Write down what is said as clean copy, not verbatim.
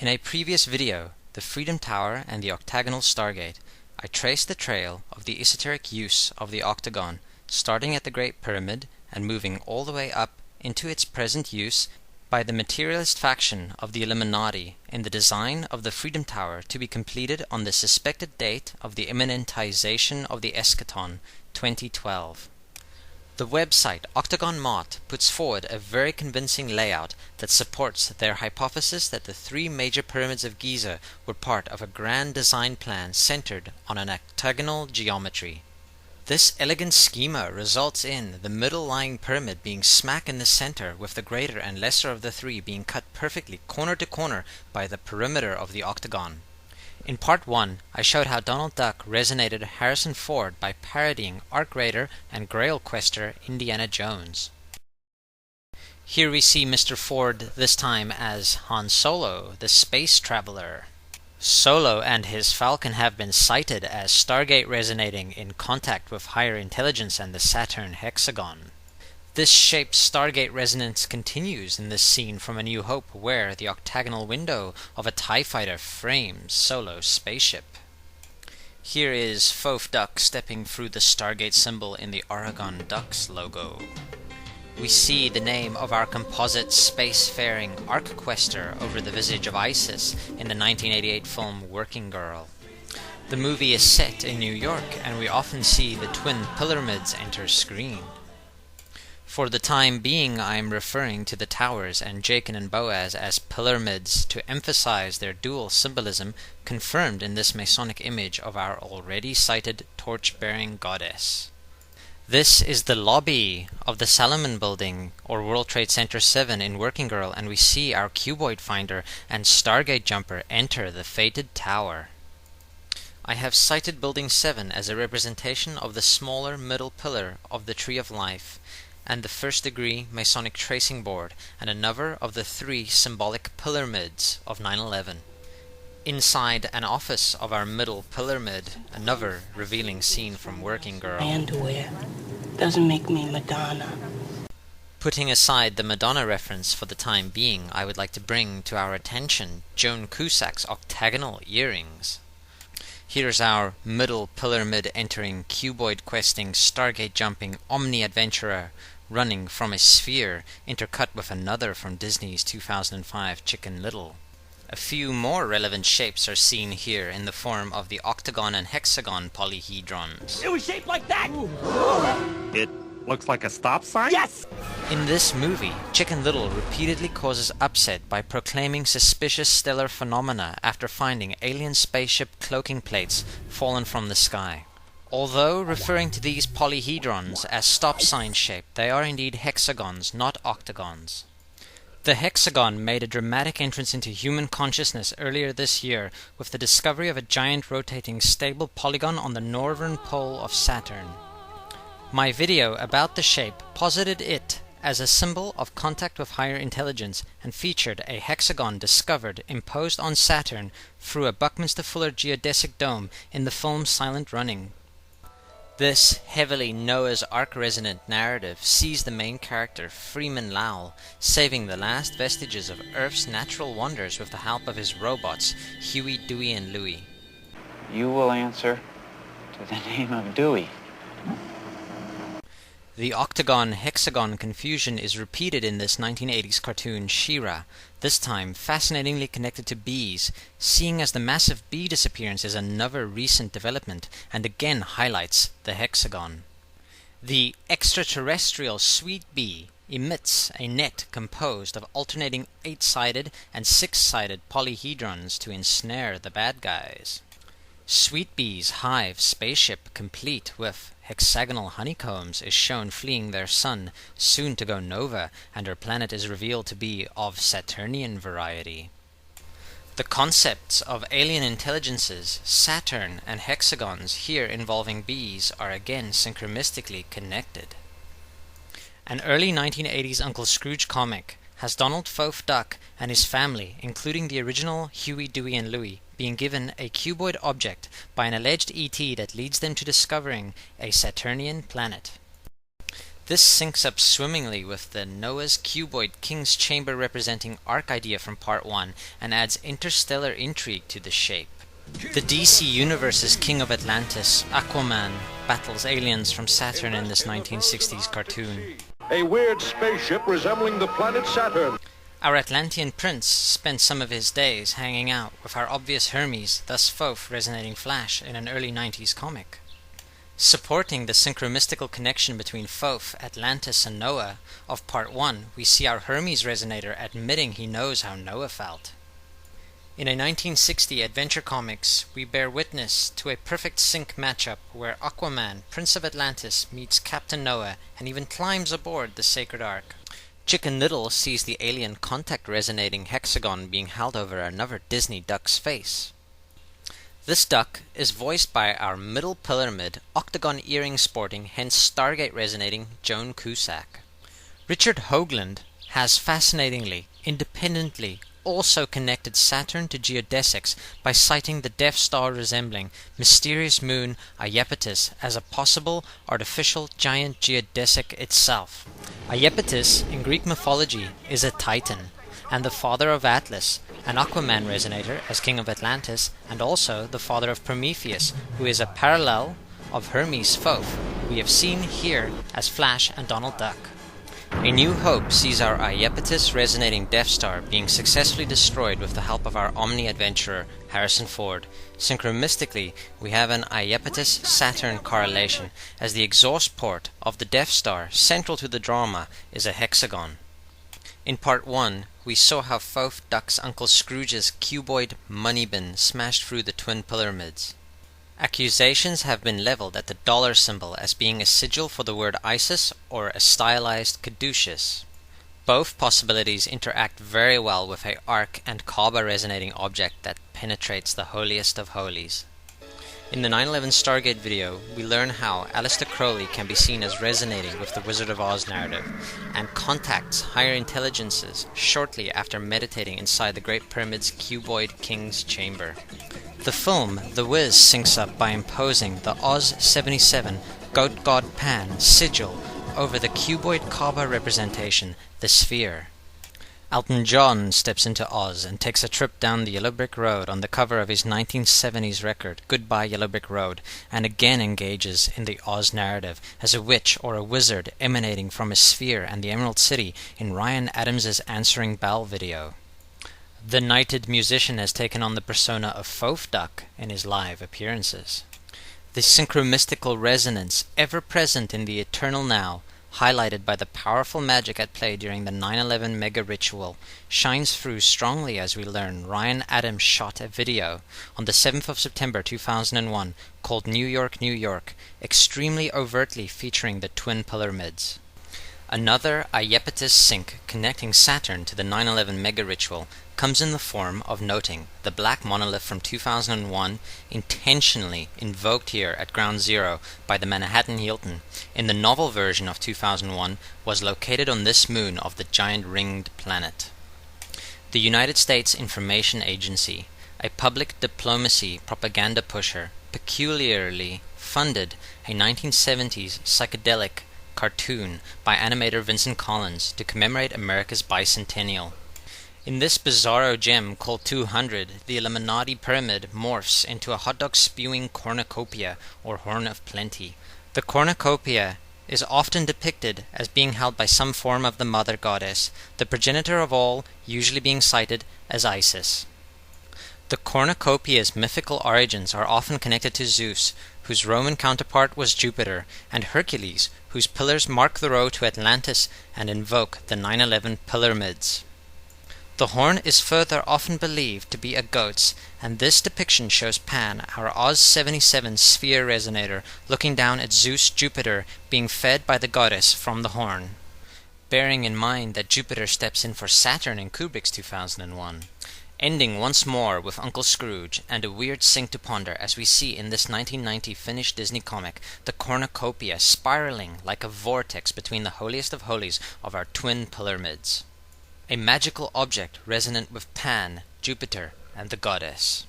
In a previous video, the Freedom Tower and the octagonal Stargate, I traced the trail of the esoteric use of the octagon, starting at the Great Pyramid and moving all the way up into its present use by the materialist faction of the Illuminati in the design of the Freedom Tower to be completed on the suspected date of the immanentization of the eschaton, 2012. The website Octagon Mart puts forward a very convincing layout that supports their hypothesis that the three major pyramids of Giza were part of a grand design plan centered on an octagonal geometry. This elegant schema results in the middle-lying pyramid being smack in the center, with the greater and lesser of the three being cut perfectly corner to corner by the perimeter of the octagon. In part 1, I showed how Donald Duck resonated Harrison Ford by parodying Ark Raider and Grail Quester Indiana Jones. Here we see Mr. Ford this time as Han Solo, the space traveler. Solo and his Falcon have been cited as Stargate resonating in contact with higher intelligence and the Saturn hexagon. This shaped Stargate resonance continues in this scene from A New Hope, where the octagonal window of a TIE fighter frames Solo's spaceship. Here is Thoth-Duck stepping through the Stargate symbol in the Oregon Ducks logo. We see the name of our composite spacefaring Ark Quester over the visage of Isis in the 1988 film Working Girl. The movie is set in New York, and we often see the twin Pillarmids enter screen. For the time being, I am referring to the towers and Jachin and Boaz as Pillarmids to emphasize their dual symbolism confirmed in this Masonic image of our already cited torch-bearing goddess. This is the lobby of the Salomon Building, or World Trade Center 7 in Working Girl, and we see our cuboid finder and Stargate jumper enter the fated tower. I have cited Building 7 as a representation of the smaller middle pillar of the Tree of Life, and the first degree Masonic tracing board, and another of the three symbolic Pillarmids of 9/11. Inside an office of our middle Pillarmid, another revealing scene from Working Girl. My underwear doesn't make me Madonna. Putting aside the Madonna reference for the time being, I would like to bring to our attention Joan Cusack's octagonal earrings. Here's our middle Pillarmid entering cuboid questing, Stargate jumping, omni-adventurer, running from a sphere intercut with another from Disney's 2005 Chicken Little. A few more relevant shapes are seen here in the form of the octagon and hexagon polyhedrons. It was shaped like that! It looks like a stop sign? Yes! In this movie, Chicken Little repeatedly causes upset by proclaiming suspicious stellar phenomena after finding alien spaceship cloaking plates fallen from the sky. Although referring to these polyhedrons as stop sign shaped, they are indeed hexagons, not octagons. The hexagon made a dramatic entrance into human consciousness earlier this year with the discovery of a giant rotating stable polygon on the northern pole of Saturn. My video about the shape posited it as a symbol of contact with higher intelligence and featured a hexagon discovered imposed on Saturn through a Buckminster Fuller geodesic dome in the film Silent Running. This heavily Noah's Ark resonant narrative sees the main character, Freeman Lowell, saving the last vestiges of Earth's natural wonders with the help of his robots, Huey, Dewey, and Louie. You will answer to the name of Dewey. The octagon-hexagon confusion is repeated in this 1980s cartoon She-Ra, this time fascinatingly connected to bees, seeing as the massive bee disappearance is another recent development and again highlights the hexagon. The extraterrestrial sweet bee emits a net composed of alternating 8-sided and 6-sided polyhedrons to ensnare the bad guys. Sweet Bee's hive spaceship, complete with hexagonal honeycombs, is shown fleeing their sun, soon to go nova, and her planet is revealed to be of Saturnian variety. The concepts of alien intelligences, Saturn, and hexagons here involving bees are again synchromystically connected. An early 1980s Uncle Scrooge comic has Donald Thoth-Duck and his family, including the original Huey, Dewey, and Louie, being given a cuboid object by an alleged ET that leads them to discovering a Saturnian planet. This syncs up swimmingly with the Noah's cuboid King's Chamber representing Ark idea from Part 1 and adds interstellar intrigue to the shape. The DC Universe's King of Atlantis, Aquaman, battles aliens from Saturn in this 1960s cartoon. A weird spaceship resembling the planet Saturn. Our Atlantean prince spent some of his days hanging out with our obvious Hermes, thus Thoth resonating Flash in an early 90s comic. Supporting the synchromystical connection between Thoth, Atlantis, and Noah of Part 1, we see our Hermes resonator admitting he knows how Noah felt. In a 1960 adventure comics, we bear witness to a perfect sync matchup where Aquaman, Prince of Atlantis, meets Captain Noah and even climbs aboard the Sacred Ark. Chicken Little sees the alien contact resonating hexagon being held over another Disney duck's face. This duck is voiced by our middle Pillarmid, octagon earring sporting, hence Stargate resonating Joan Cusack. Richard Hoagland has fascinatingly, independently, also connected Saturn to geodesics by citing the Death Star resembling mysterious moon Iapetus as a possible artificial giant geodesic itself. Iapetus in Greek mythology is a titan and the father of Atlas, an Aquaman resonator as king of Atlantis, and also the father of Prometheus, who is a parallel of Hermes Thoth, who we have seen here as Flash and Donald Duck. A New Hope sees our Iapetus resonating Death Star being successfully destroyed with the help of our Omni-adventurer, Harrison Ford. Synchromystically, we have an Iapetus-Saturn correlation, as the exhaust port of the Death Star, central to the drama, is a hexagon. In Part 1, we saw how Thoth-Duck's Uncle Scrooge's cuboid money bin smashed through the twin Pillarmids. Accusations have been leveled at the dollar symbol as being a sigil for the word Isis or a stylized caduceus. Both possibilities interact very well with a Ark and Kaaba resonating object that penetrates the holiest of holies. In the 9/11 Stargate video, we learn how Aleister Crowley can be seen as resonating with the Wizard of Oz narrative, and contacts higher intelligences shortly after meditating inside the Great Pyramid's cuboid King's Chamber. The film The Wiz syncs up by imposing the Oz 77 Goat God Pan sigil over the cuboid Kaaba representation, the sphere. Elton John steps into Oz and takes a trip down the Yellow Brick Road on the cover of his 1970s record, Goodbye Yellow Brick Road, and again engages in the Oz narrative as a witch or a wizard emanating from a sphere and the Emerald City in Ryan Adams's Answering Bell video. The knighted musician has taken on the persona of Thoth-Duck in his live appearances. The synchromystical resonance ever present in the eternal now, highlighted by the powerful magic at play during the 9/11 mega ritual, shines through strongly as we learn Ryan Adams shot a video on the 7th of September 2001 called New York, New York, extremely overtly featuring the twin Pillarmids. Another Iapetus sync connecting Saturn to the 9/11 mega ritual comes in the form of noting the black monolith from 2001 intentionally invoked here at Ground Zero by the Manhattan Hilton in the novel version of 2001 was located on this moon of the giant ringed planet. The United States Information Agency, a public diplomacy propaganda pusher, peculiarly funded a 1970s psychedelic cartoon by animator Vincent Collins to commemorate America's bicentennial. In this bizarro gem called 200, the Illuminati pyramid morphs into a hot dog spewing cornucopia or horn of plenty. The cornucopia is often depicted as being held by some form of the mother goddess, the progenitor of all usually being cited as Isis. The cornucopia's mythical origins are often connected to Zeus, whose Roman counterpart was Jupiter, and Hercules, whose pillars mark the road to Atlantis and invoke the 9/11 Pillarmids. The horn is further often believed to be a goat's, and this depiction shows Pan, our Oz 77 sphere resonator, looking down at Zeus Jupiter being fed by the goddess from the horn. Bearing in mind that Jupiter steps in for Saturn in Kubrick's 2001. Ending once more with Uncle Scrooge and a weird sync to ponder as we see in this 1990 Finnish Disney comic the cornucopia spiraling like a vortex between the holiest of holies of our twin Pillarmids. A magical object resonant with Pan, Jupiter, and the goddess.